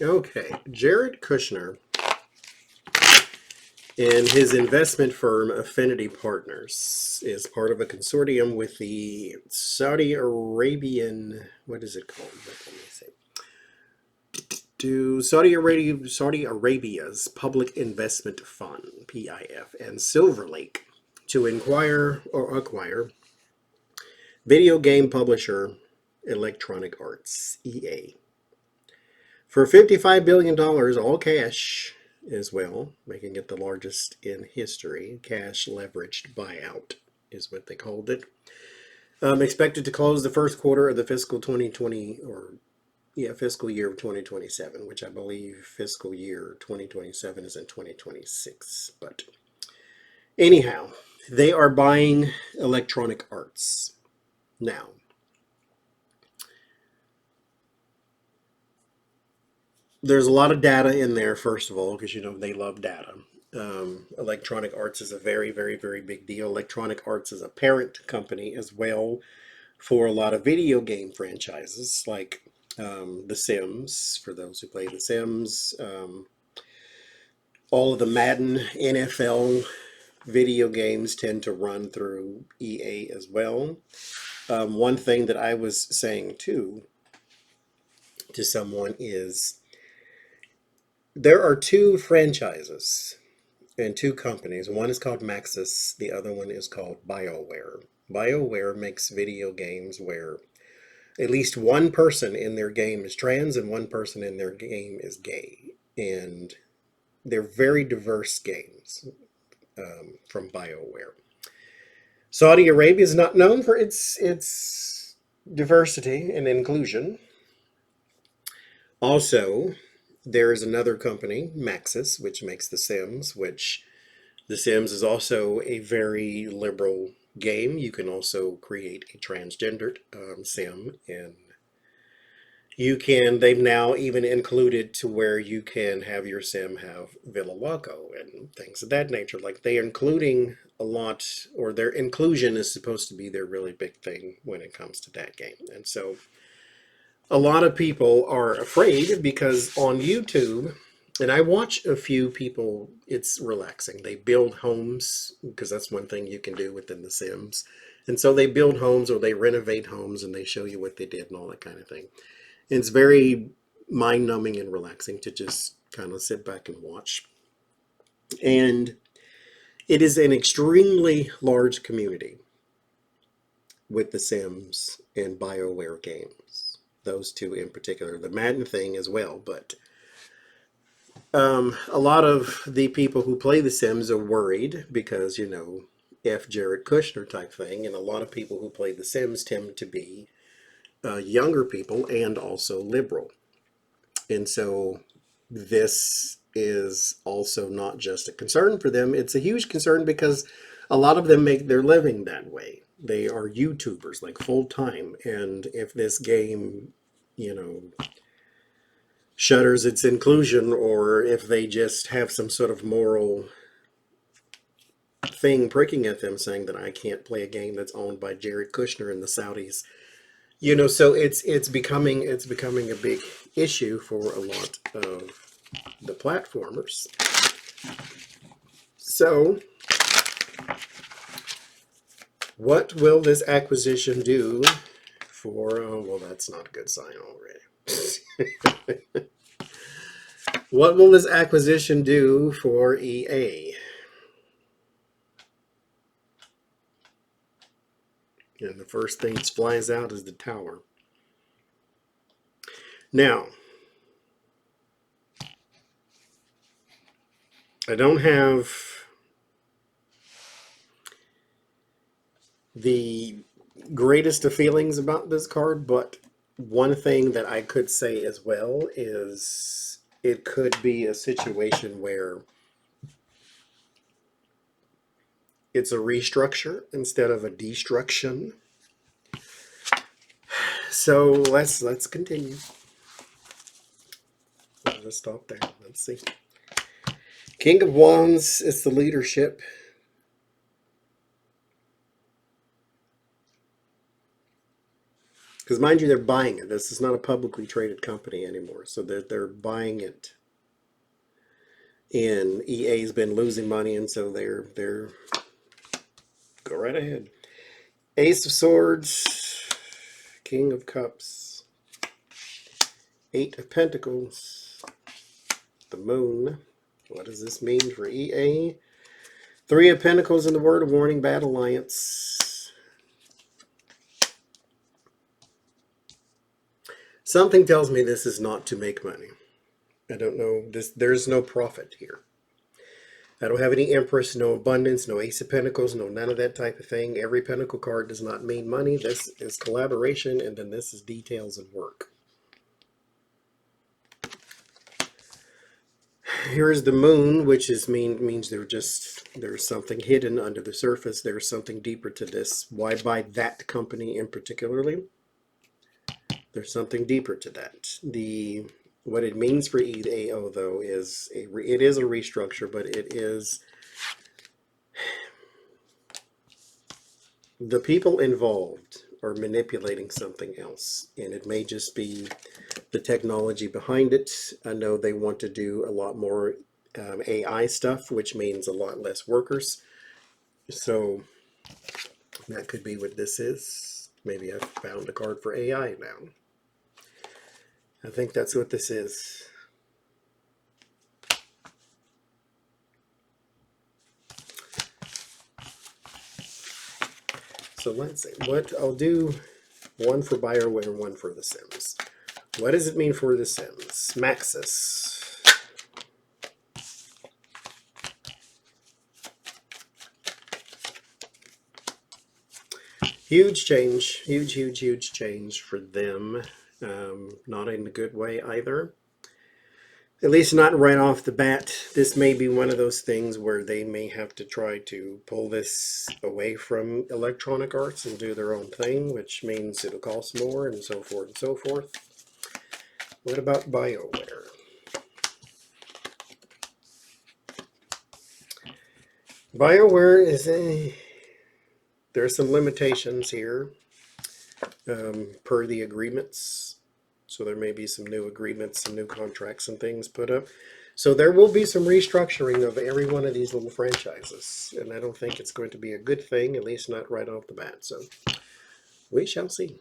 Okay, Jared Kushner and his investment firm Affinity Partners is part of a consortium with the Saudi Arabian, what is it called? Let me see. To Saudi Arabia's Public Investment Fund (PIF) and Silver Lake to acquire video game publisher Electronic Arts (EA) for $55 billion, all cash as well, making it the largest in history. Cash leveraged buyout is what they called it. Expected to close the first quarter of the fiscal 2020 fiscal year of 2027, which I believe fiscal year 2027 is in 2026. But anyhow, they are buying Electronic Arts. Now, there's a lot of data in there, first of all, because they love data. Electronic Arts is a very, very, very big deal. Electronic Arts is a parent company as well for a lot of video game franchises like The Sims, for those who play The Sims, all of the Madden, NFL video games tend to run through EA as well. One thing that I was saying too to someone is there are two franchises and two companies. One is called Maxis, the other one is called BioWare. BioWare makes video games where at least one person in their game is trans and one person in their game is gay. And they're very diverse games from BioWare. Saudi Arabia is not known for its diversity and inclusion. Also, there is another company, Maxis, which makes The Sims, which The Sims is also a very liberal game. You can also create a transgendered sim, and they've now even included to where you can have your sim have Villa Waco and things of that nature. Like they are including a lot, or their inclusion is supposed to be their really big thing when it comes to that game. And so a lot of people are afraid because on YouTube, and I watch a few people, it's relaxing. They build homes because that's one thing you can do within The Sims. And so they build homes or they renovate homes and they show you what they did and all that kind of thing. And it's very mind-numbing and relaxing to just kind of sit back and watch. And it is an extremely large community with The Sims and BioWare games. Those two in particular. The Madden thing as well, but a lot of the people who play The Sims are worried because, F. Jared Kushner type thing, and a lot of people who play The Sims tend to be younger people and also liberal. And so this is also not just a concern for them, it's a huge concern because a lot of them make their living that way. They are YouTubers, like full time. And if this game, shutters its inclusion, or if they just have some sort of moral thing pricking at them saying that I can't play a game that's owned by Jared Kushner and the Saudis, so it's becoming a big issue for a lot of the platformers. So, what will this acquisition do for? Oh, well, that's not a good sign already. What will this acquisition do for EA? And the first thing that flies out is the tower. Now, I don't have the greatest of feelings about this card, but one thing that I could say as well is it could be a situation where it's a restructure instead of a destruction. So let's continue. I'll just stop there. Let's see. King of Wands is the leadership. Because mind you, they're buying it. This is not a publicly traded company anymore, so they're buying it. And EA's been losing money, and so they're go right ahead. Ace of Swords, King of Cups, Eight of Pentacles, the Moon. What does this mean for EA? Three of Pentacles and the word of warning, Bad Alliance. Something tells me this is not to make money. I don't know. There's no profit here. I don't have any Empress, no Abundance, no Ace of Pentacles, no none of that type of thing. Every Pentacle card does not mean money. This is collaboration, and then this is details and work. Here's the Moon, which means there's something hidden under the surface. There's something deeper to this. Why buy that company in particularly? There's something deeper to that. What it means for EAO though is it is a restructure, but it is the people involved are manipulating something else, and it may just be the technology behind it. I know they want to do a lot more AI stuff, which means a lot less workers. So that could be what this is. Maybe I've found a card for AI now. I think that's what this is. So let's see. What I'll do, one for BioWare and one for the Sims. What does it mean for the Sims? Maxis. Huge change. Huge change for them. Not in a good way either. At least not right off the bat. This may be one of those things where they may have to try to pull this away from Electronic Arts and do their own thing, which means it'll cost more and so forth and so forth. What about BioWare? BioWare is there's some limitations here per the agreements. So there may be some new agreements, some new contracts and things put up. So there will be some restructuring of every one of these little franchises. And I don't think it's going to be a good thing, at least not right off the bat. So we shall see.